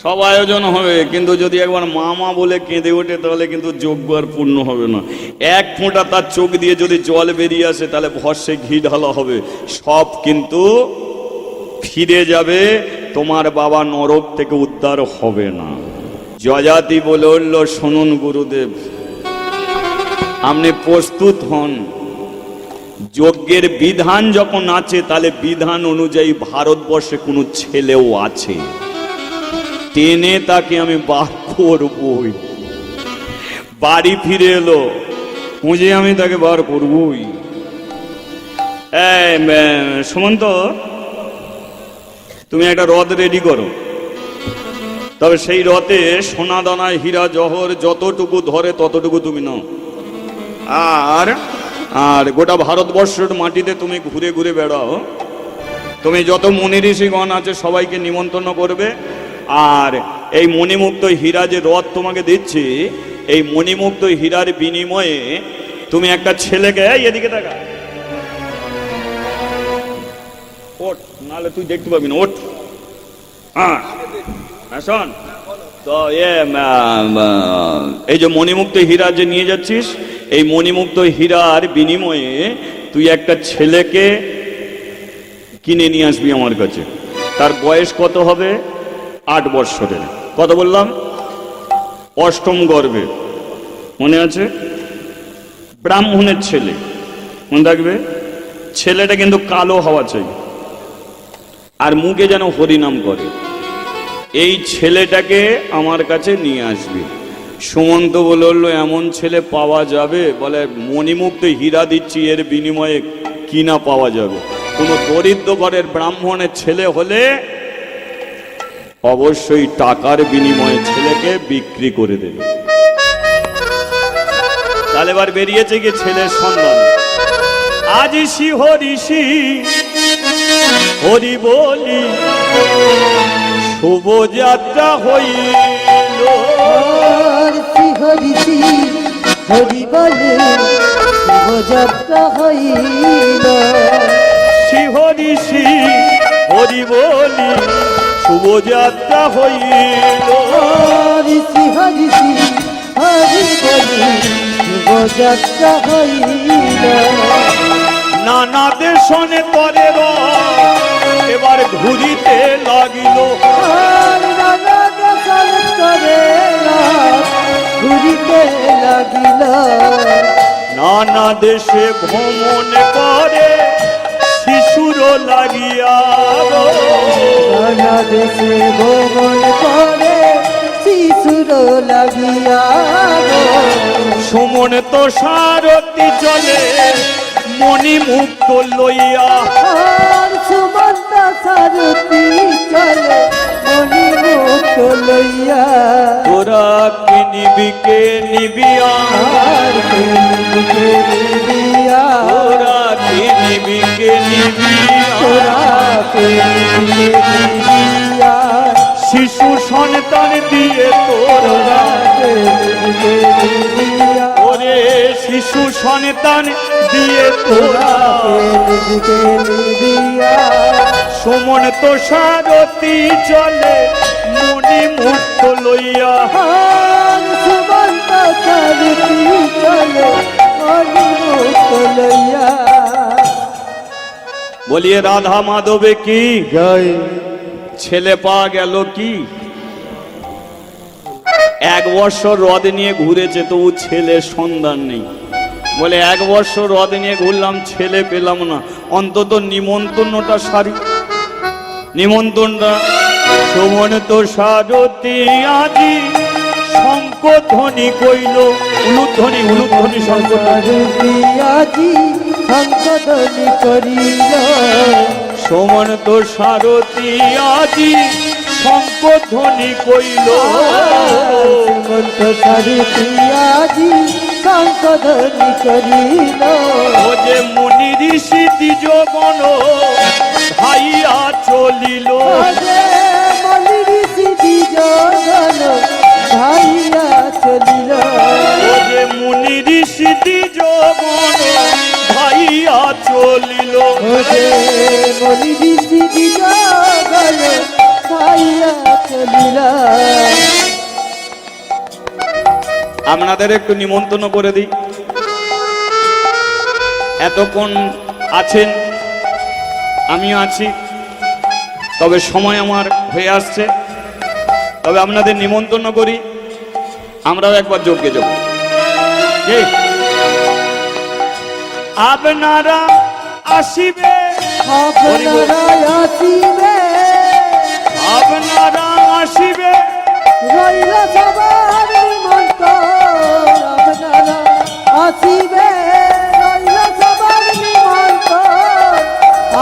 সব আয়োজন হবে, কিন্তু যদি একবার মামা বলে কেঁদে ওঠে তাহলে কিন্তু যজ্ঞ আর পূর্ণ হবে না। এক ফোঁটা তার চোখ দিয়ে যদি জল বেরিয়ে আসে তাহলে ভস্যে ঘি ঢালা হবে, সব কিন্তু ফিরে যাবে, তোমার বাবা নরক থেকে উদ্ধার হবে না। যজাতি বলে উঠল, শুনুন গুরুদেব, আপনি প্রস্তুত হন। যজ্ঞের বিধান যখন আছে তাহলে বিধান অনুযায়ী ভারতবর্ষে কোনো ছেলেও আছে, টেনে তাকে আমি বার করবই। বাড়ি ফিরে এলো, খুঁজে আমি তাকে বার করবই। সুমন্ত, তুমি একটা রথ রেডি করো, তবে সেই রথে সোনা দানা হীরা জহর যতটুকু ধরে ততটুকু তুমি নাও, আর আর গোটা ভারতবর্ষের মাটিতে তুমি ঘুরে ঘুরে বেড়াও। তুমি যত মুনি ঋষিগণ আছে সবাইকে নিমন্ত্রণ করবে, আর এই মণিমুক্ত হীরা যে রথ তোমাকে দিচ্ছি, এই মণিমুক্ত হীরার বিনিময়ে তুমি একটা ছেলেকে, এদিকে দেখা, ওঠ, নাহলে তুই দেখতে পাবি না, ওঠ। হ্যাঁ শোন তো, এই যে মণিমুক্ত হীরা যে নিয়ে যাচ্ছিস, এই মণিমুক্ত হীরার বিনিময়ে তুই একটা ছেলেকে কিনে নিয়ে আসবি আমার কাছে। তার বয়স কত হবে? 8 বৎসরের। কত বললাম? অষ্টম গর্ভে, মনে আছে? ব্রাহ্মণের ছেলে, মনে থাকবে। ছেলেটা কিন্তু কালো হওয়া চাই, আর মুখে যেন হরিনাম করে। এই ছেলেটাকে আমার কাছে নিয়ে আসবি। সুমন্ত বলল, এমন ছেলে পাওয়া যাবে? বলে, মণিমুক্ত হীরা দিচ্ছি, এর বিনিময়ে কিনা পাওয়া যাবে। কোনো দরিদ্র ঘরের ব্রাহ্মণের ছেলে হলে অবশ্যই টাকার বিনিময়ে ছেলেকে বিক্রি করে দেবে। তাহলে এবার বেরিয়েছে কি ছেলের সন্ধান। আজি শিহরিষি হরি বলি, শুভ যাত্রা হইল। শিহরিষি হরি বলি, শুভ যাত্রা হইল। শিহরিষি হরি বলি, শুভ যাত্রা হইল। শিহরিষি হরি বলি, শুভ যাত্রা হইল। নানা দেশনে তরে এবার ঘুরিতে লাগিল। ঘুরিতে লাগিল। নানা দেশে ভ্রমণ করে শিশুর লাগিয়া। নানা দেশে ভ্রমণ করে শিশুর লাগিয়া। সুমন তো সারথি চলে মণিমুক্ত লইয়া। সুমন্ত সারথি চলে মণিমুক্ত লইয়া। তোরা কে নিবি, কে নিবিয়া? তোরা কে নিবি, কে নিবিয়া? শিশু সন্তান দিয়ে তোরা, ওরে শিশু সন্তান দিয়ে তোরা। সুমন তো সারথি চলে মণিমুক্ত লইয়া। সুমন্ত সারথি চলে মণিমুক্ত লইয়া। বলিয়ে রাধা মাধবে কি জয়। ছেলে পাওয়া গেল কি? 1 বছর হ্রদ নিয়ে ঘুরেছে, তবু ছেলের সন্ধান নেই। বলে, 1 বছর হ্রদ নিয়ে ঘুরলাম, ছেলে পেলাম না, অন্তত নিমন্ত্রণটা সারি, নিমন্ত্রণটা। সুমন তো সারথি আজি শঙ্খ ধ্বনি কইল। উলুধ্বনি, উলুধ্বনি, শঙ্খ আজি শঙ্খ ধ্বনি করিল। সুমন তো সারথি আজি শঙ্খ ধ্বনি কইল। সুমন্ত সারথি আজি শঙ্খ ধ্বনি করিল। ও যে মুনি ঋষি দ্বিজগণ ভাইয়া চলিল। মুনি ঋষি দ্বিজগণ ভাইয়া চলিল। ও যে মুনি ঋষি দ্বিজগণ ভাইয়া চলিল। ও যে মুনি ঋষি দ্বিজগণ ভাইয়া চলিল। আপনাদের একটু নিমন্ত্রণ করে দিই। এতক্ষণ আছেন, আমিও আছি, তবে সময় আমার হয়ে আসছে। তবে আপনাদের নিমন্ত্রণ করি, আমরাও একবার যজ্ঞে যাব। আপনারা আসিবে, আপনারা আসিবে, আপনারা আসিবে, রইল সবার নিমন্ত্রণ। আপনারা আসিবে, রইল সবার নিমন্ত্রণ।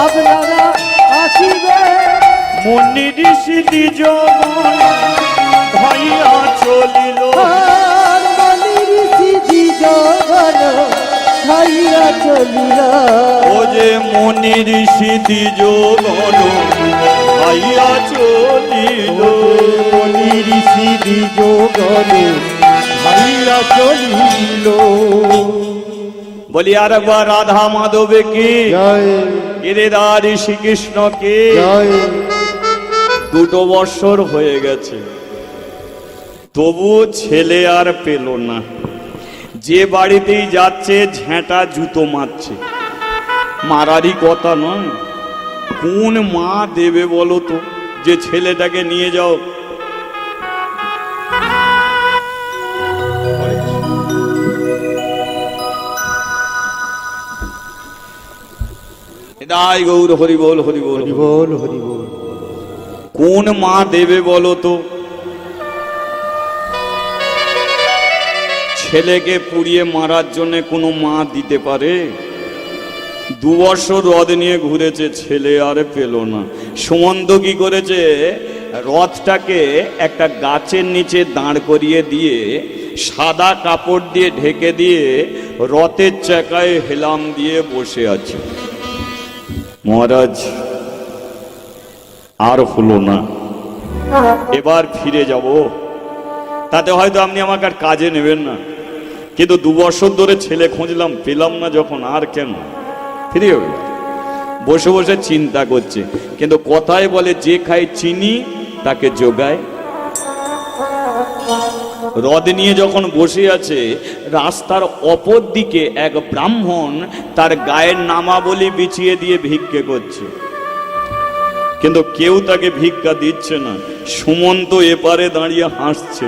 আপনারা আসিবে, মুনি ঋষি দ্বিজগণ ভাইয়া চলিল। আর মনি ঋষি দ্বিজগণ ভাইয়া চলিল। ও যে মুনি ঋষি দ্বিজগণ ভাইয়া চলিল। মনি ঋষি দ্বিজগণ ভাইয়া চলিল। বলি আর একবার রাধা মাধবে কি জয় গিরিধারী শ্রীকৃষ্ণ কি। জয়। 2 বছর হয়ে গেছে, তবু ছেলে আর পেল না। যে বাড়িতেই যাচ্ছে ঝেঁটা জুতো মারছে। মারারই কথা নয়, কোন মা দেবে বলো তো যে ছেলেটাকে নিয়ে যাও। এটাই গৌর হরি বল, হরি বল, হরি বল, হরি বল। কোন মা দেবে বলো তো ছেলেকে পুড়িয়ে মারার জন্য? কোনো মা দিতে পারে? 2 বছর রথ নিয়ে ঘুরেছে, ছেলে আর পেল না। সুমন্ত কি করেছে, রথটাকে একটা গাছের নিচে দাঁড় করিয়ে দিয়ে সাদা কাপড় দিয়ে ঢেকে দিয়ে রথের চাকায় হেলাম দিয়ে বসে আছে। মহারাজ আর হলো না, এবার ফিরে যাব। তাতে হয়তো আপনি আমাকে আর কাজে নেবেন না, কিন্তু 2 বছর ধরে ছেলে খুঁজলাম, পেলাম না যখন, আর কেন ফিরে যাবে? বসে বসে চিন্তা করছে। কিন্তু কথায় বলে, যে খায় চিনি তাকে যোগায়। রথ নিয়ে যখন বসে আছে, রাস্তার অপর দিকে এক ব্রাহ্মণ তার গায়ের নামাবলী বিছিয়ে দিয়ে ভিক্ষে করছে, কিন্তু কেউ তাকে ভিক্ষা দিচ্ছে না। সুমন্ত এপারে দাঁড়িয়ে হাসছে।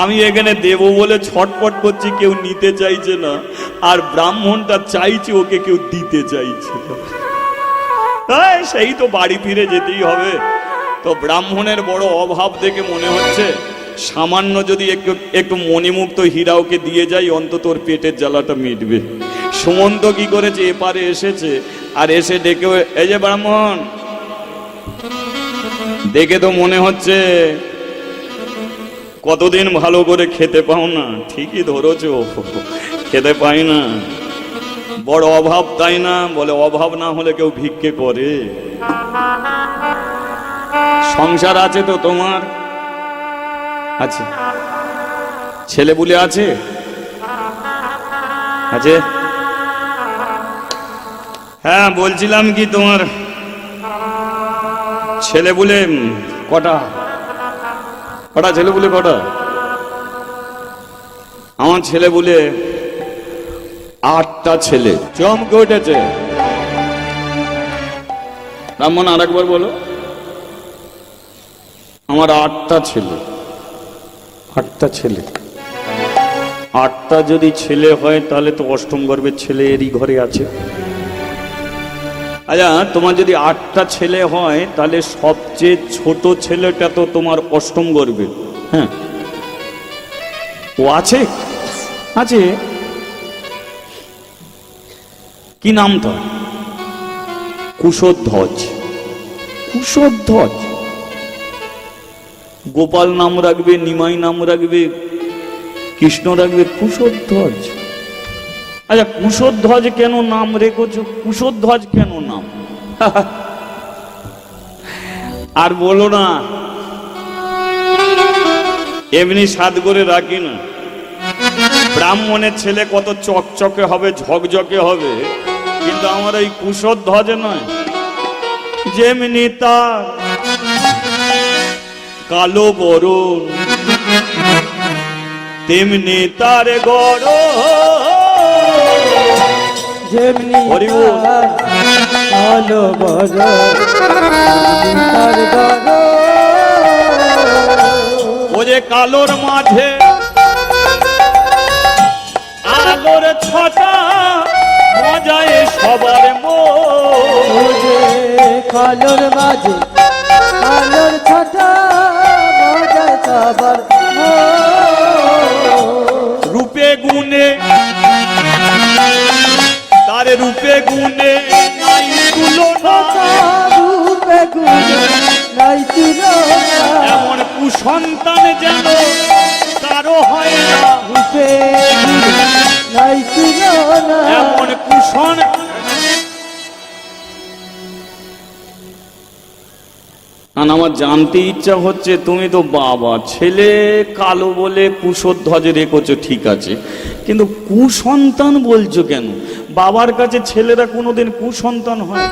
আমি এখানে দেব বলে ছটপট করছি, কেউ নিতে চাইছে না, আর ব্রাহ্মণটা চাইছে, ওকে কেউ দিতে চাইছে না। সেই তো বাড়ি ফিরে যেতেই হবে। তো ব্রাহ্মণের বড় অভাব দেখে মনে হচ্ছে সামান্য যদি একটু মণিমুক্ত হীরা ওকে দিয়ে যাই, অন্তত ওর পেটের জ্বালাটা মিটবে। সুমন্ত কি করেছে, এপারে এসেছে, আর এসে ডেকে, এই যে ব্রাহ্মণ, দেখে তো মনে হচ্ছে কতদিন ভালো করে খেতে পাও না। ঠিকই ধরেছো, খেতে পাই না, বড় অভাব, তাই না? বলে, অভাব না হলে কেউ ভিক্ষে করে? সংসার আছে তো তোমার? আছে। ছেলে বুলে আছে? আছে। হ্যাঁ, বলছিলাম কি, তোমার ছেলে বুলে কটা? কটা ছেলে বুলে কটা? আমার ছেলে বুলে 8টা ছেলে। চমকে উঠেছে। ব্রাহ্মণ, আর একবার বলো। আমার 8টা ছেলে। 8টা ছেলে। 8টা যদি ছেলে হয়, তাহলে তো অষ্টম গর্ভের ছেলে এরই ঘরে আছে। আচ্ছা, তোমার যদি 8টা ছেলে হয়, তাহলে সবচেয়ে ছোট ছেলেটা তো তোমার অষ্টম গর্ভে। হ্যাঁ, ও আছে? আছে। কি নাম তার? কুশধ্বজ। কুশধ্বজ। গোপাল নাম রাখবে, নিমাই নাম রাখবে, কৃষ্ণ রাখবে, কুশধ্বজ। আচ্ছা, কুশধ্বজ কেন নাম রেখেছ? কুশধ্বজ কেন নাম? আর বলো না, এমনি সাদ করে রাখি না। ব্রাহ্মণের ছেলে কত চকচকে হবে, ঝকঝকে হবে, কিন্তু আমার এই কুশধ্বজ নয়। যেমনি তার কালো বরণ তেমনি তার গরম। যেমনি হরি বল। তার কালো বরণ তার গরণ। ও যে কালোর মাঝে আলোর ছটা মজায় সবার মন। ও যে কালোর মাঝে আলোর ছটা মজায় সবার মন। রূপে গুণে তার রূপে গুণে নাই তুলনা। রূপে গুণে নাই তুলনা। এমন কুসন্তান যেন কারো হয় না। রূপে গুণে নাই তুলনা। এমন কুসন আমার জানতে ইচ্ছা হচ্ছে, তুমি তো বাবা, ছেলে কালো বলে কুশধ্বজ রেখেছো, ঠিক আছে, কিন্তু কুসন্তান বলছো কেন? বাবার কাছে ছেলেরা কোনোদিন কুসন্তান হয়?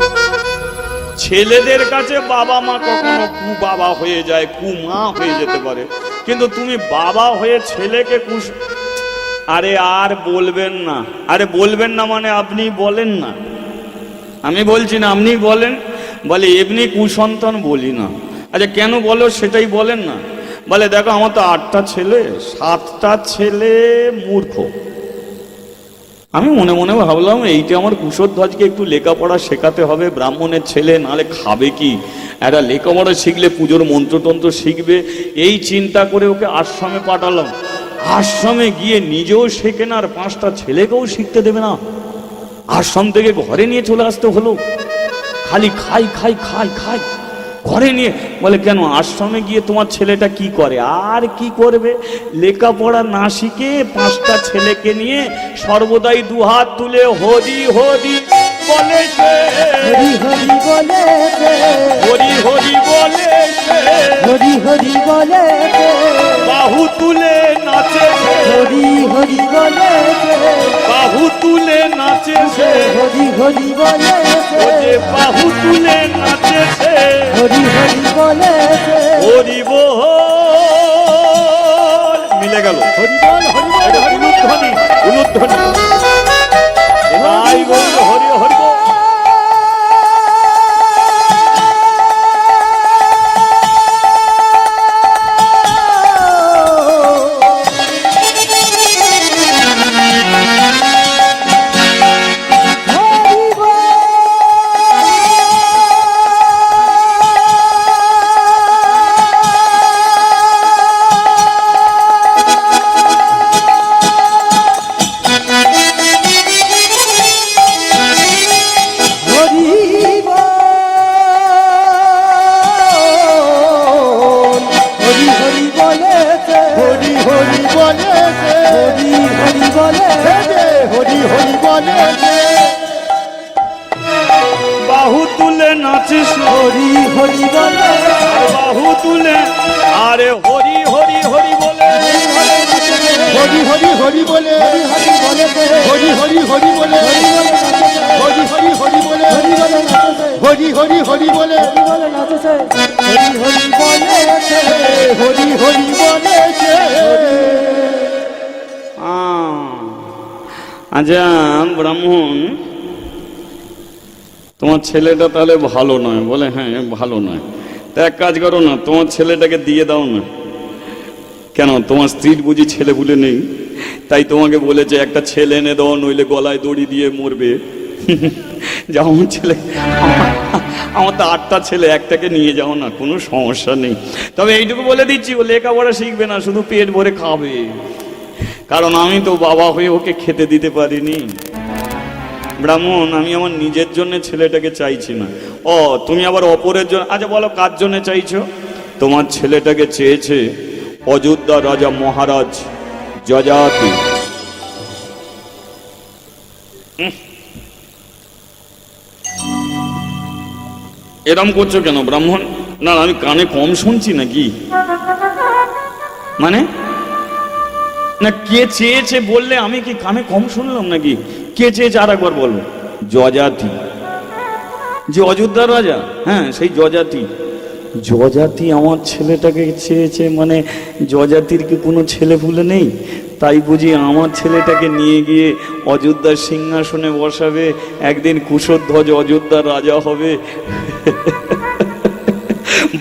ছেলেদের কাছে বাবা মা কখনো কু বাবা হয়ে যায়, কু মা হয়ে যেতে পারে, কিন্তু তুমি বাবা হয়ে ছেলেকে কুস। আরে আর বলবেন না, আরে বলবেন না মানে আপনি বলেন না, আমি বলছি না, আপনি বলেন। বলে এমনি কুসন্তান বলি না। আচ্ছা কেন বলো সেটাই বলেন না। বলে দেখো আমার তো 8টা ছেলে, 7টা ছেলে মূর্খ। আমি মনে মনে ভাবলাম এইটা আমার কুশধ্বজকে একটু লেখাপড়া শেখাতে হবে, ব্রাহ্মণের ছেলে, নাহলে খাবে কি? একটা লেখাপড়া শিখলে পুজোর মন্ত্রতন্ত্র শিখবে, এই চিন্তা করে ওকে আশ্রমে পাঠালাম। আশ্রমে গিয়ে নিজেও শেখে না আর 5টা ছেলেকেও শিখতে দেবে না। আশ্রম থেকে ঘরে নিয়ে চলে আসতে হলো, খালি খাই খাই খাই খাই ঘরে নিয়ে। বলে কেন? আশ্রমে গিয়ে তোমার ছেলেটা কি করে? আর কি করবে? লেখাপড়া না শিখে 5টা ছেলেকে নিয়ে সর্বদাই দুহাত তুলে হরি হরি বলেছে, হরি হরি বলেছে, হরি হরি বলেছে, হরি হরি বলেছে, বাহু তুলে নাচেছে, হরি হরি বলেছে, বাহু তুলে নাচেছে, হরি হরি বলেছে, ও যে বাহু তুলে নাচেছে, হরি হরি বলেছে, হরি বল। মিলে গেল। হরি বল, হরি বল, এটা হরি বল। উলুধ্বনি, উলুধ্বনি। এবার বল হরি হরি বল। বাহু তুলে নাচিস, হরি হরি বলে, বাহু তুলে, আরে হরি হরি হরি বলে, হরি হরি হরি বলে, হরি হরি হরি বলে, হরি হরি হরি বলে, হরি হরি হরি বলে, হরি হরি বলেছে, হরি হরি বলেছে। আচ্ছা ব্রাহ্মণ, তোমার ছেলেটা তাহলে ভালো নয়? বলে হ্যাঁ ভালো নয়। তা এক কাজ করো না, তোমার ছেলেটাকে দিয়ে দাও না। কেন? তোমার স্ত্রীর বুঝি ছেলে বলে নেই, তাই তোমাকে বলেছে একটা ছেলে এনে দাও, নইলে গলায় দড়ি দিয়ে মরবে। যাও আমার ছেলে, আমার তো 8টা ছেলে, একটাকে নিয়ে যাও না, কোনো সমস্যা নেই। তবে এইটুকু বলে দিচ্ছি, ও লেখাপড়া শিখবে না, শুধু পেট ভরে খাবে, কারণ আমি তো বাবা হয়ে ওকে খেতে দিতে পারিনি। ব্রাহ্মণ, আমি আমার নিজের জন্য ছেলেটাকে চাইছি না। ও তুমি আবার অপরের জন্য? আচ্ছা বলো কার জন্য চাইছো? তোমার ছেলেটাকে চেয়েছে অযোধ্যা রাজা মহারাজ যযাতি। এরম করছো কেন ব্রাহ্মণ? না আমি কানে কম শুনছি নাকি? মানে না, কে চেয়েছে বললে আমি কি কানে কম শুনলাম নাকি? কে চেয়েছে আর একবার বলবো। যযাতি। যে অযোধ্যার রাজা, হ্যাঁ সেই যজাতি। যজাতি আমার ছেলেটাকে চেয়েছে, মানে যজাতির কি কোনো ছেলে পুলে নেই? তাই বুঝি আমার ছেলেটাকে নিয়ে গিয়ে অযোধ্যার সিংহাসনে বসাবে, একদিন কুশধ্বজ অযোধ্যার রাজা হবে।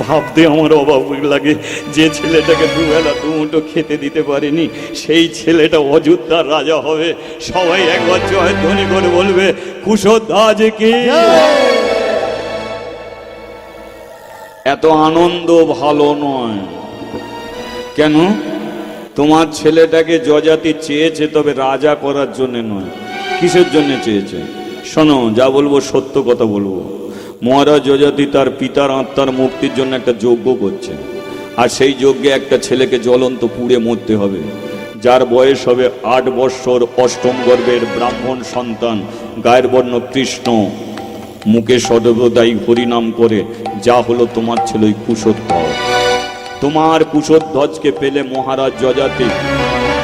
ভাবতে আমার অভাব লাগে, যে ছেলেটাকে দুবেলা দুমুঠো খেতে দিতে পারেনি সেই ছেলেটা অযোধ্যার রাজা হবে। সবাই একবার জয়ধ্বনি করে বলবে কুশধ্বজ কি। এত আনন্দ ভালো নয়। কেন? তোমার ছেলেটাকে যজাতি চেয়েছে, তবে রাজা করার জন্য নয়। কিসের জন্য চেয়েছে? শোনো, যা বলবো সত্য কথা বলবো। মহারাজ যজাতি তার পিতার আত্মার মুক্তির জন্য একটা যজ্ঞ করছে, আর সেই যজ্ঞে একটা ছেলেকে জ্বলন্ত পুড়ে মরতে হবে, যার বয়স হবে 8 বৎসর, অষ্টম গর্ভের ব্রাহ্মণ সন্তান, গায়ের বর্ণ কৃষ্ণ, মুখে সর্বদাই হরিনাম করে, যা হলো তোমার ছেলে ওই কুশধ্বজ। তোমার কুশধ্বজকে পেলে মহারাজ যজাতি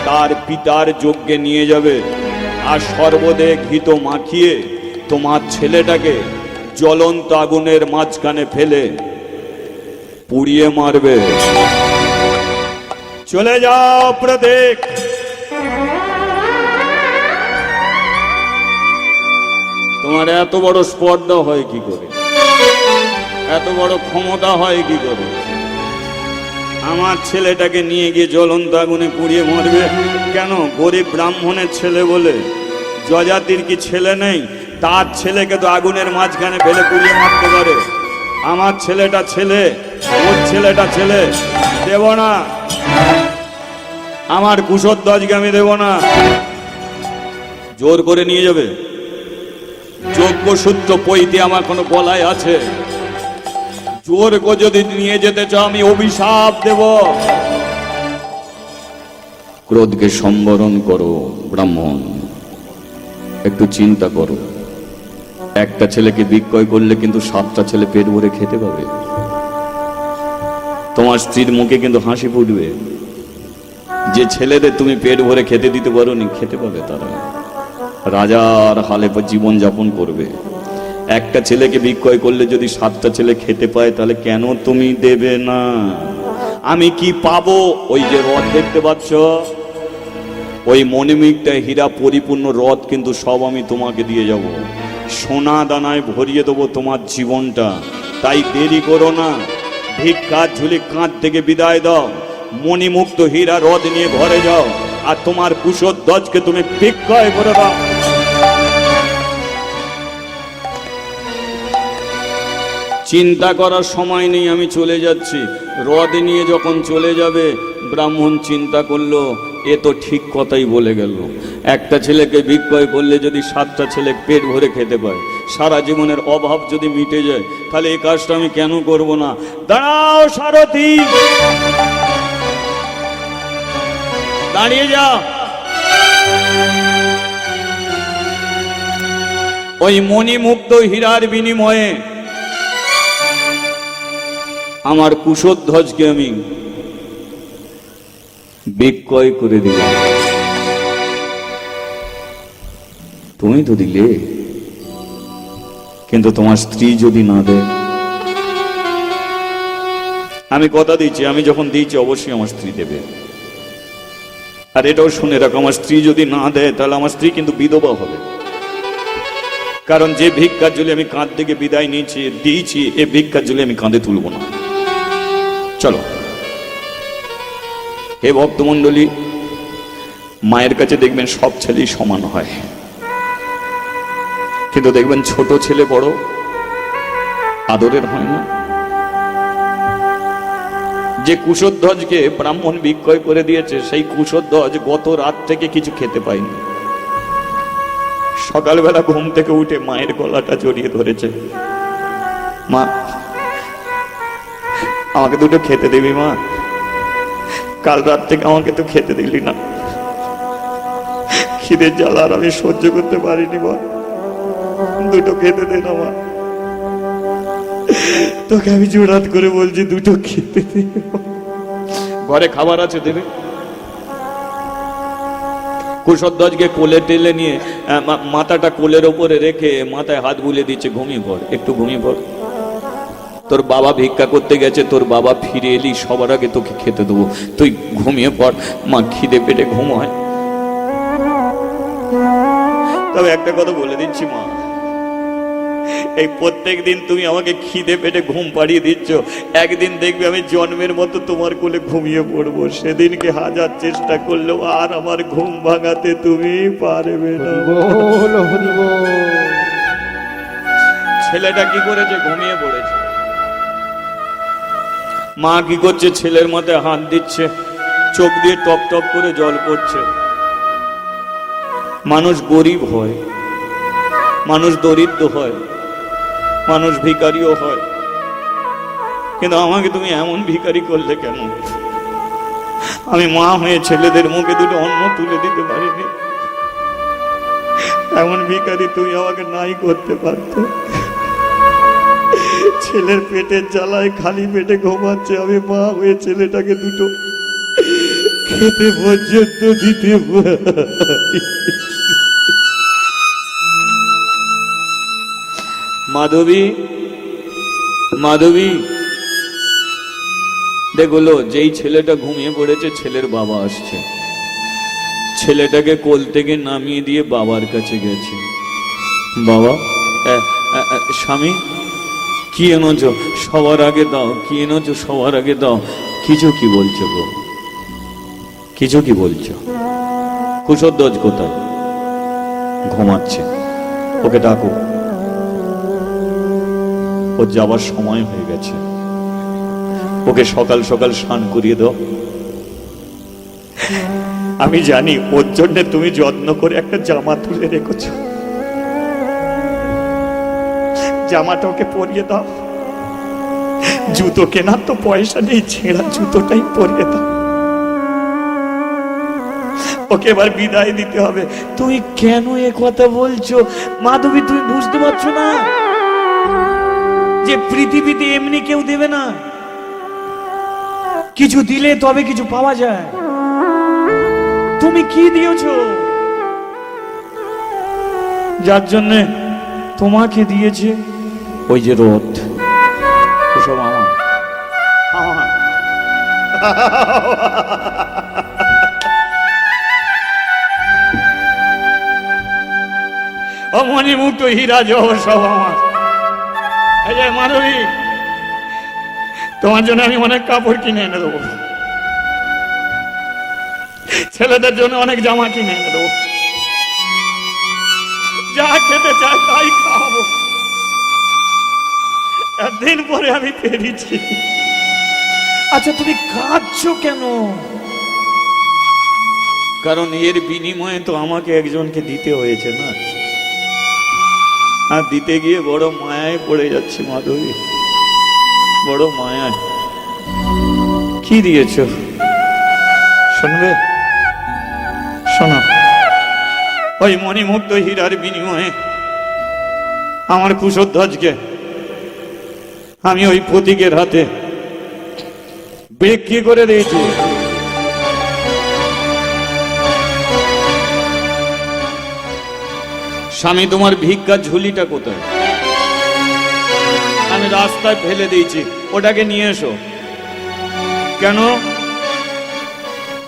তার পিতার যজ্ঞে নিয়ে যাবে, আর সর্বদে ঘিত মাখিয়ে তোমার ছেলেটাকে জ্বলন্ত আগুনের মাঝখানে ফেলে পুড়িয়ে মারবে। চলে যাও প্রতীক। তোমার এত বড় স্পর্ধা হয় কি করে? এত বড় ক্ষমতা হয় কি করে? আমার ছেলেটাকে নিয়ে গিয়ে জ্বলন্ত আগুনে পুড়িয়ে মারবে? কেন? গরিব ব্রাহ্মণের ছেলে বলে? যজাতির কি ছেলে নেই? তার ছেলেকে তো আগুনের মাঝখানে ফেলে পুড়িয়ে মারতে পারে। আমার ছেলেটা ছেলে, ওর ছেলেটা ছেলে, দেব না। আমার কুশধ্বজকে আমি দেব না। জোর করে নিয়ে যাবে। যোগ্যসূত্র পৈতে আমার কোনো গলায় আছে, জোর করে যদি নিয়ে যেতে চাও আমি অভিশাপ দেব। ক্রোধকে সম্বরণ করো ব্রাহ্মণ, একটু চিন্তা করো। একটা ছেলেকে বিক্রয় করলে কিন্তু 7টা ছেলে পেট ভরে খেতে পাবে। তোমার স্ত্রীর মুখে কিন্তু হাসি ফুটবে। যে ছেলেদের তুমি পেট ভরে খেতে দিতে পারো নি, খেতে পাবে তারা, রাজার হালে জীবন যাপন করবে। একটা ছেলেকে বিক্রয় করলে যদি 7টা ছেলে খেতে পায়, তাহলে কেন তুমি দেবে না? আমি কি পাবো? ওই যে রথ দেখতে পাচ্ছ, ওই মণিমুক্তা হীরা পরিপূর্ণ রথ কিন্তু সব আমি তোমাকে দিয়ে যাব। সোনা দানায় ভরিয়ে দেবো তোমার জীবনটা। তাই দেরি করো না, ভিক্ষার ঝুলি কাঁধ থেকে বিদায় দাও, মণিমুক্ত হীরা রথ নিয়ে ঘরে যাও, আর তোমার কুশধ্বজকে তুমি বিক্রয় করে দাও। চিন্তা করার সময় নেই, আমি চলে যাচ্ছি। রথ নিয়ে যখন চলে যাবে, ব্রাহ্মণ চিন্তা করলো এ তো ঠিক কথাই বলে গেল। একটা ছেলেকে বিক্রয় করলে যদি 7টা ছেলে পেট ভরে খেতে পায়, সারা জীবনের অভাব যদি মিটে যায়, তাহলে এই কাজটা আমি কেন করব না? দাঁড়াও সারথি, দাঁড়িয়ে যা। ওই মণিমুক্ত হীরার বিনিময়ে আমার কুশধ্বজকে আমি বিক্রয় করে দিলাম। তুমি তো দিলে, কিন্তু তোমার স্ত্রী যদি না দেয়? আমি কথা দিচ্ছি, আমি যখন দিয়েছি অবশ্যই আমার স্ত্রী দেবে। আর এটাও শুনে রাখো, আমার স্ত্রী যদি না দেয় তাহলে আমার স্ত্রী কিন্তু বিধবা হবে। কারণ যে ভিক্ষার জলে আমি কাঁধ থেকে বিদায় নিয়েছি দিয়েছি, এ ভিক্ষার জলে আমি কাঁধে তুলব না। চলো হে ভক্তমণ্ডলী, মায়ের কাছে দেখবেন সব ছেলেই সমান হয়, কিন্তু দেখবেন ছোট ছেলে বড় আদরের হয় না। যে কুশধ্বজকে ব্রাহ্মণ বিক্রয় করে দিয়েছে, সেই কুশধ্বজ গত রাত থেকে কিছু খেতে পায়নি। সকালবেলা ঘুম থেকে উঠে মায়ের গলাটা জড়িয়ে ধরেছে, মা আমাকে দুটো খেতে দিবি মা, কাল রাত থেকে আমাকে তো খেতে দিলি না, খিদের জ্বালা আর আমি সহ্য করতে পারিনি, বল দুটো খেতে দে না মা। তোকে আমি জোরাত করে বলছি দুটো খেতে দে। ঘরে খাবার আছে দেবে? কুশধ্বজকে কোলে টেলে নিয়ে মাথাটা কোলের ওপরে রেখে মাথায় হাত বুলিয়ে দিচ্ছে, ঘুমিয়ে পড়, একটু ঘুমিয়ে পড়। তোর বাবা ভিক্ষা করতে গেছে, তোর বাবা ফিরে এলি, সবার আগে তোকে খেতে দেবো, তুই ঘুমিয়ে পড়। মা খিদে পেটে ঘুম হয়। তবে একটা কথা বলে দিচ্ছি মা, এই প্রত্যেক দিন তুমি আমাকে খিদে পেটে ঘুম পাড়িয়ে দিচ্ছ, একদিন দেখবে আমি জন্মের মতো তোমার কোলে ঘুমিয়ে পড়বো, সেদিনকে হাজার চেষ্টা করলেও আর আমার ঘুম ভাঙাতে তুমি পারবে না। বল হরি বল। ছেলেটা কি করেছে? ঘুমিয়ে পড়েছে। মা কি করছে? ছেলের মাথায় হাত দিচ্ছে, চোখ দিয়ে টপ টপ করে জল পড়ছে। মানুষ গরিব হয়, মানুষ দরিদ্র হয়, মানুষ ভিখারিও হয়, কিন্তু আমাকে তুমি এমন ভিখারি করলে কেন? আমি মা হয়ে ছেলেদের মুখে দুটো অন্ন তুলে দিতে পারিনি, এমন ভিখারি তুমি আমাকে নাই করতে পারতে। ছেলের পেটের জ্বালায় খালি পেটে ঘুমাচ্ছে, আমি মা হয়ে ছেলেটাকে দুটো খেতে পর্যন্ত দিতে পারি। মাধবী, মাধবী, দেখলো যেই ছেলেটা ঘুমিয়ে পড়েছে, ছেলের বাবা আসছে, ছেলেটাকে কোল থেকে নামিয়ে দিয়ে বাবার কাছে গেছে। বাবা, স্বামী, কি এনেছো? সবার আগে দাও। কি এনেছো? সবার আগে দাও। কিছু কি বলছো গো? কিছু কি বলছো? কুশধ্বজ কোথায়? ঘুমাচ্ছে, ওকে ডাকো, ওর যাবার সময় হয়ে গেছে, ওকে সকাল সকাল স্নান করিয়ে দাও। আমি জানি ওর জন্য তুমি যত্ন করে একটা জামা তুলে রেখেছো, জামাটা ওকে পরিয়ে দাও। জুতো কেনার তো পয়সা নেই, ছেঁড়া জুতোটাই পরিয়ে দাও। ওকে এবার বিদায় দিতে হবে। তুমি কেন এ কথা বলছো মাধবী? তুমি বুঝতে পারছো না যে পৃথিবীতে এমনি কেউ দেবে না, কিছু দিলে তবে কিছু পাওয়া যায়। তুমি কি দিয়েছো? যার জন্য তোমাকে দিয়েছে ওই যে রথ, ওসব আমার। মণিমুক্ত হীরা জহর সব আমার। এই যে মাধবী, তোমার জন্য আমি অনেক কাপড় কিনে এনে দেবো, ছেলেদের জন্য অনেক জামা কিনে এনে দেবো, যা খেতে চায় তাই খাওয়াবো। একদিন পরে আমি পেরেছি। আচ্ছা, তুমি কাঁদছো কেন? কারণ এর বিনিময়ে তো আমাকে একজনকে দিতে হয়েছে না, আর দিতে গিয়ে বড় মায়ায় পড়ে যাচ্ছে মাধবী, বড় মায়ায়। কি দিয়েছ শুনবে? শোনো, ওই মণিমুক্ত হীরার বিনিময়ে আমার কুশধ্বজকে আমি ওই প্রতীকের হাতে বিক্রি করে দিয়েছি। স্বামী, তোমার ভিক্ষার ঝুলিটা কোথায়? আমি রাস্তায় ফেলে দিয়েছি, ওটাকে নিয়ে এসো। কেন?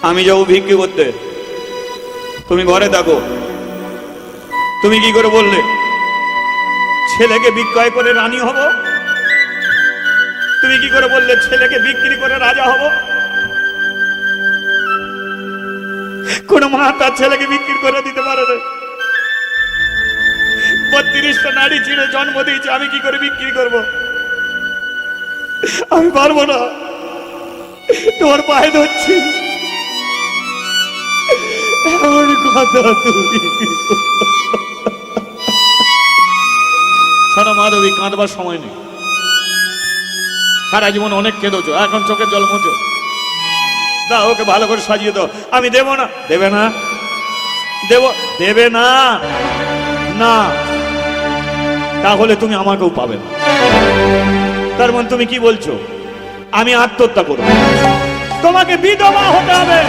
আমি যাবো ভিক্ষি করতে, তুমি ঘরে থাকো। তুমি কি করে বললে ছেলেকে বিক্রয় করে রানী হব? তুমি কি করে বললে ছেলেকে বিক্রি করে রাজা হব? কোন মা তার ছেলেকে বিক্রি করে দিতে পারে না। 32টা নারী ছিঁড়ে জন্ম দিয়েছে, আমি কি করে বিক্রি করব? আমি পারবো না। তোমার পায়ে ধরছি, এমন কথা তুমি। শোনো মাধবী, কাঁদবার সময় নেই, সারা জীবন অনেক কেঁদেছো, এখন চোখের জল মুছো। দাও, ওকে ভালো করে সাজিয়ে দাও। আমি দেবো না। দেবে না? দেবে না? না, তাহলে তুমি আমাকেও পাবে না। তার মানে তুমি কি বলছো? আমি আত্মহত্যা করব? তোমাকে বিধবা হতে হবে।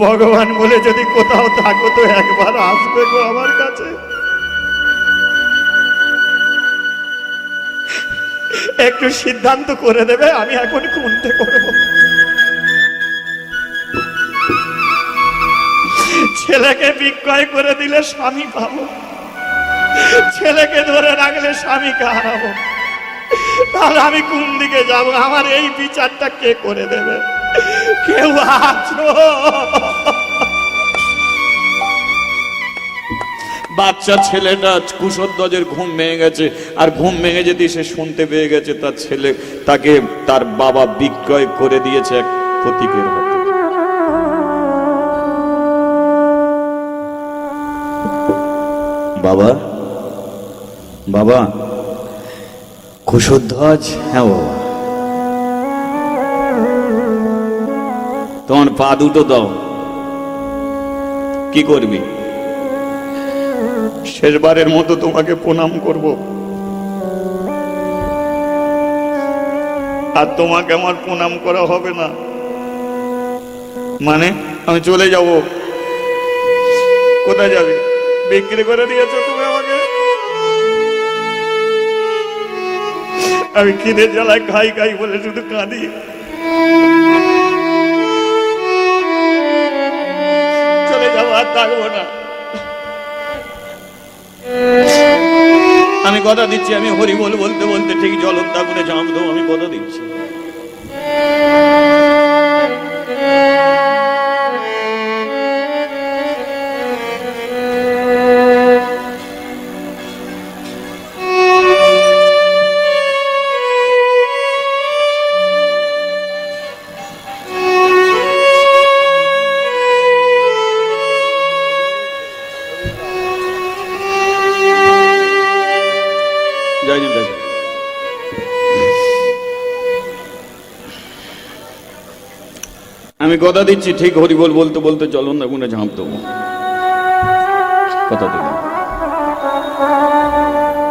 ভগবান বলে যদি কোথাও থাকো তো একবার আসবে গো আমার কাছে। একটু সিদ্ধান্ত করে দেবে, আমি এখন কোনটা করবো। ছেলেকে বিক্রয় করে দিলে স্বামী পাবো, ছেলেকে ধরে রাখলে স্বামীকে হারাবো, তাহলে আমি কোন দিকে যাব? আমার এই বিচারটা কে করে দেবে? কেউ আছো? বাচ্চা ছেলেটা কুশধ্বজের ঘুম ভেঙে গেছে, আর ঘুম ভেঙে যদি সে শুনতে পেয়ে গেছে তার ছেলে তাকে তার বাবা বিক্রয় করে দিয়েছে এক ফকিরের হাতে। বাবা, বাবা, কুশধ্বজ? হ্যাঁ বাবা। তোমার পা দুটো দাও। কি করবি? শেষবারের মতো তোমাকে প্রণাম করব, আর তোমাকে আমার প্রণাম করা হবে না। মানে আমি চলে যাব? কোথায় যাবে? বিক্রি করে দিয়েছো তুমি আমাকে। আমি খিদে জ্বালায় খাই খাই বলে শুধু কাঁদি। চলে যাবো, আর থাকবো না। আমি কথা দিচ্ছি, আমি হরি বল বলতে বলতে ঠিক জ্বলন্ত আগুনে ঝাঁপ দেবো, আমি কথা দিচ্ছি। আমি কথা দিচ্ছি ঠিক হরি বল বলতে বলতে জ্বলন্ত আগুনে ঝাঁপ দেবো, কথা দিলাম।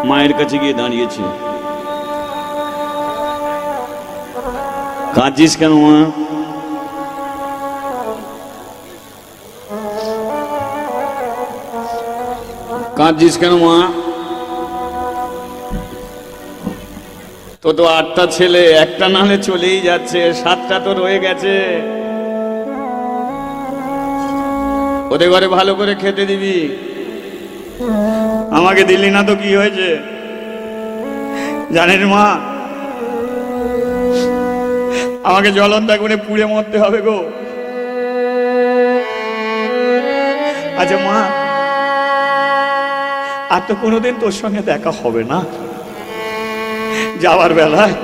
মায়ের কাছে গিয়ে দাঁড়িয়েছি। কাঁদছিস কেন মা? কাঁদছিস কেন মা? তো তো 8টা ছেলে, একটা নালে চলেই যাচ্ছে, 7টা তো রয়ে গেছে। ওদের ঘরে ভালো করে খেতে দিবি। আমাকে দিলি না তো কি হয়েছে? জানিস মা, আমাকে জ্বলন্ত আগুনে পুড়ে মরতে হবে গো। আচ্ছা মা, আর তো কোনোদিন তোর সঙ্গে দেখা হবে না। যাওয়ার বেলায়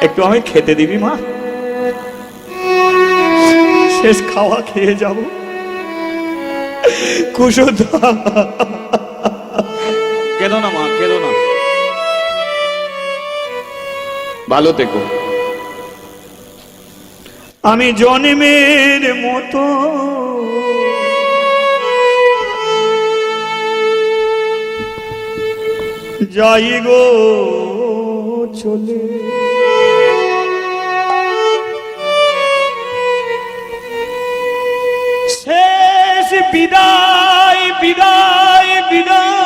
একটু আমি খেতে দিবি মা? শেষ খাওয়া খেয়ে যাব। কুশধ্বজ, কেঁদো না মা, কেঁদো না, ভালো থেকো। আমি জন্মের মতো যাই গো চলে, শেষ বিদায় বিদায় বিদায়,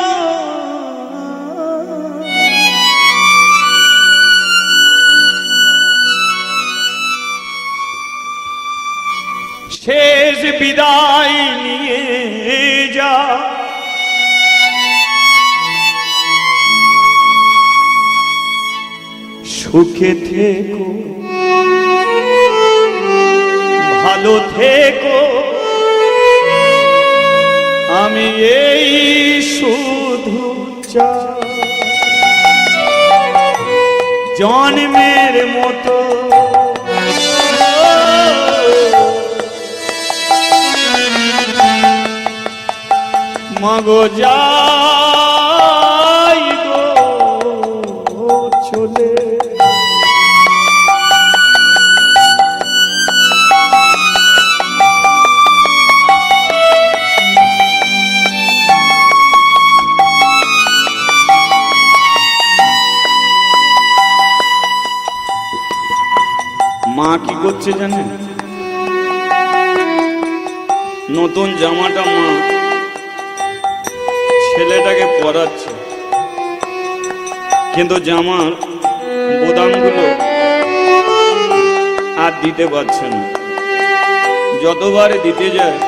শেষ বিদায় নিয়ে যা। সুখে থেকো, ভালো থেকো, আমি এই শুধু চাই। জন্মের মতো মাগো যাই গো চলে। মা কি করছে জানেন? নতুন জামাটা মা ছেলেটাকে পরাচ্ছে, কিন্তু জামার বোতামগুলো আর দিতে পারছে না। যতবার দিতে যায়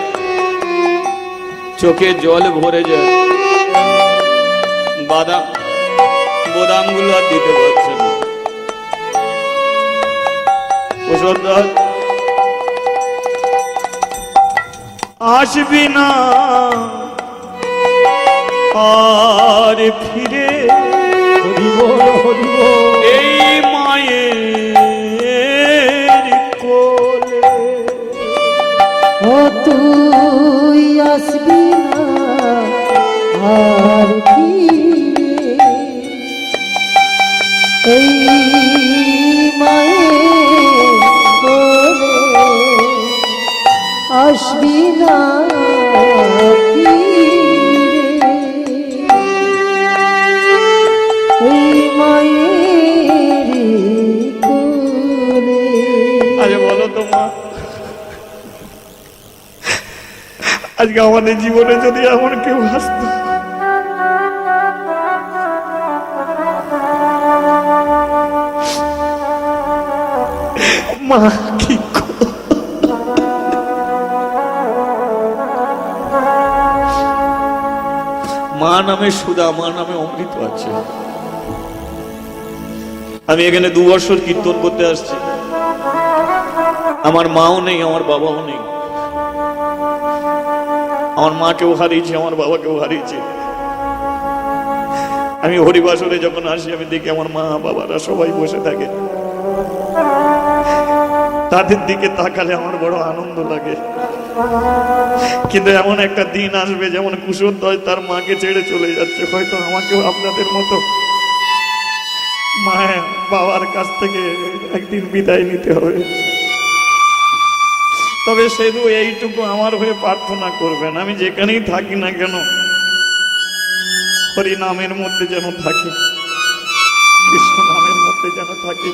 চোখে জল ভরে যায়, বোতামগুলো আর দিতে পারছে না। কুশলদাস আসবি না আর ফিরে এই মায়ের কোলে। ও তুই আসবি না আর ফিরে এই মায়ের কোলে, আসবি না ফিরে এই মায়ের কোলে। আরে বলো তো মা, আজকে আমাদের জীবনে যদি এমন কেউ আসত, মা কি মা নামে সুধা, মা নামে অমৃত আছে। আমি এখানে 2 বছর কীর্তন করতে আসছি, আমার মাও নেই, আমার বাবাও নেই। আমার মাকেও হারিয়েছি, আমার বাবাকেও হারিয়েছি। আমি হরিবাসরে যখন আসি আমি দেখি আমার মা বাবারা সবাই বসে থাকে, তাদের দিকে তাকালে আমার বড় আনন্দ লাগে। কিন্তু এমন একটা দিন আসবে যেমন কুশলদাস তার মাকে ছেড়ে চলে যাচ্ছে, হয়তো আমাকেও আপনাদের মতো মা বাবার কাছ থেকে একদিন বিদায় নিতে হবে। তবে শুধু এইটুকু আমার হয়ে প্রার্থনা করবেন, আমি যেখানেই থাকি না কেন হরি নামের মধ্যে যেন থাকি, কৃষ্ণ নামের মধ্যে যেন থাকি।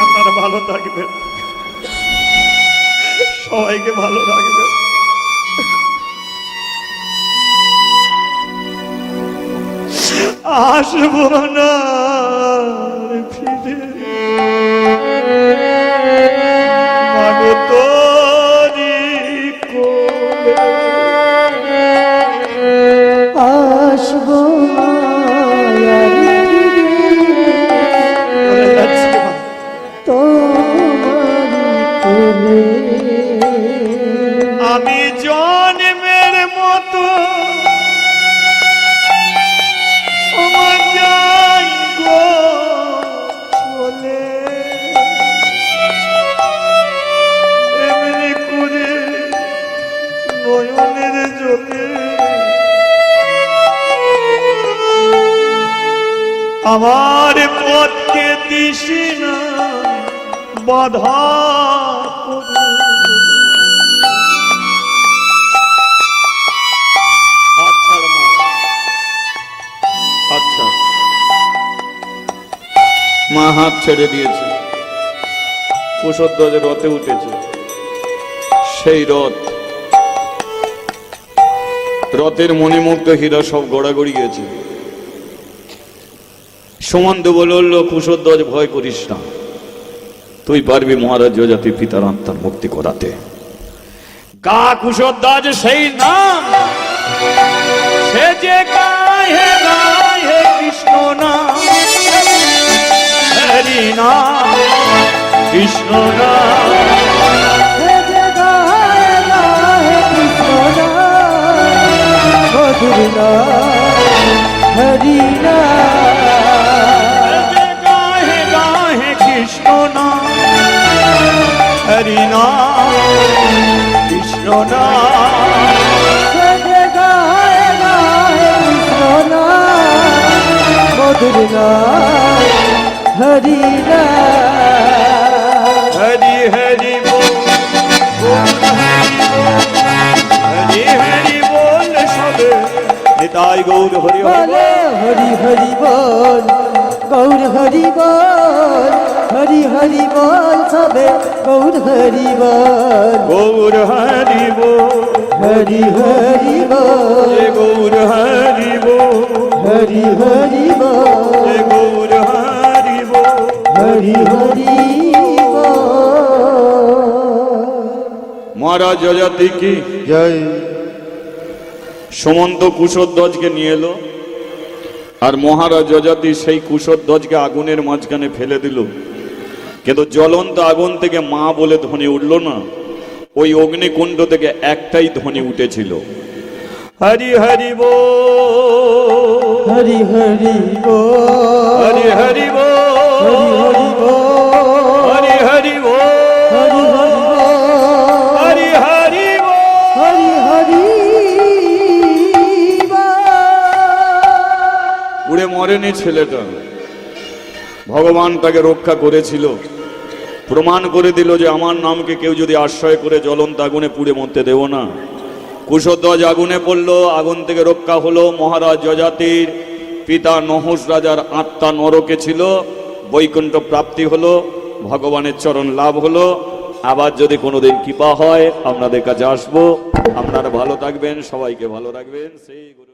আপনারা ভালো থাকবেন, সবাইকে ভালো রাখবেন। আসবো না ফিরে মাগো তোরি কোলে, আসবো আমি জন্মের মতো আমার যাই গো চলে, এমনি করে নয়নের জলে আমার পথকে দিশি না বাধা। আচ্ছা মা হাত ছেড়ে দিয়েছে, কুশলদাস রথে উঠেছে। সেই রথের মণিমুক্ত হীরা সব গড়াগড়ি গেছে। সুমন্ত বলল, কুশলদাস ভয় করিস না, তুই পারবি মহারাজ যজাতি পিতার আত্মার মুক্তি করাতে। গা কুশলদাস সেই নাম, সে যে গায়ে গায়ে কৃষ্ণ নাম, হরি নাম কৃষ্ণ নাম, মধুর হরি গায়ে গায়ে কৃষ্ণ নাম, হরি নাম কৃষ্ণ নাম, মধুর হরি হরি হরি বল, হরি হরি বল সবে নিতাই গৌর হরি হরি হরি বল, গৌর হরি বল, হরি হরি বল সবে গৌর হরি বল, গৌর হরি বল, হরি হরি বল, জয় গৌর হরি বল, হরি হরি বল, জয় গৌর হরি বল। হরি হরি বল। মহারাজ যজাতি কি জয়। সুমন্ত কুশধ্বজকে নিয়ে এলো, আর মহারাজ যজাতি সেই কুশধ্বজকে আগুনের মাঝখানে ফেলে দিল, কিন্তু জ্বলন্ত আগুন থেকে মা বলে ধ্বনি উঠল না, ওই অগ্নিকুণ্ড থেকে একটাই ধ্বনি উঠেছিল, হরি হরি বল, হরি হরি বল, হরি হরি বল, হরি হরি বল, হরি হরি বল, হরি হরি বল, হরি হরি বল। হরি হরি বল। উড়ে মরেনি ছেলেটা, ভগবান তাকে রক্ষা করেছিল, প্রমাণ করে দিল যে আমার নামকে কেউ যদি আশ্রয় করে জ্বলন্ত আগুনে পুড়ে মরতে দেব না। কুশধ্বজ আগুনে পড়লো, আগুন থেকে রক্ষা হলো। মহারাজ যজাতির পিতা নহস রাজার আত্মা নরকে ছিল, বৈকুণ্ঠ প্রাপ্তি হলো, ভগবানের চরণ লাভ হলো। আবার যদি কোনোদিন কৃপা হয় আপনাদের কাছে আসবো। আপনারা ভালো থাকবেন, সবাইকে ভালো রাখবেন। সেই গুরু।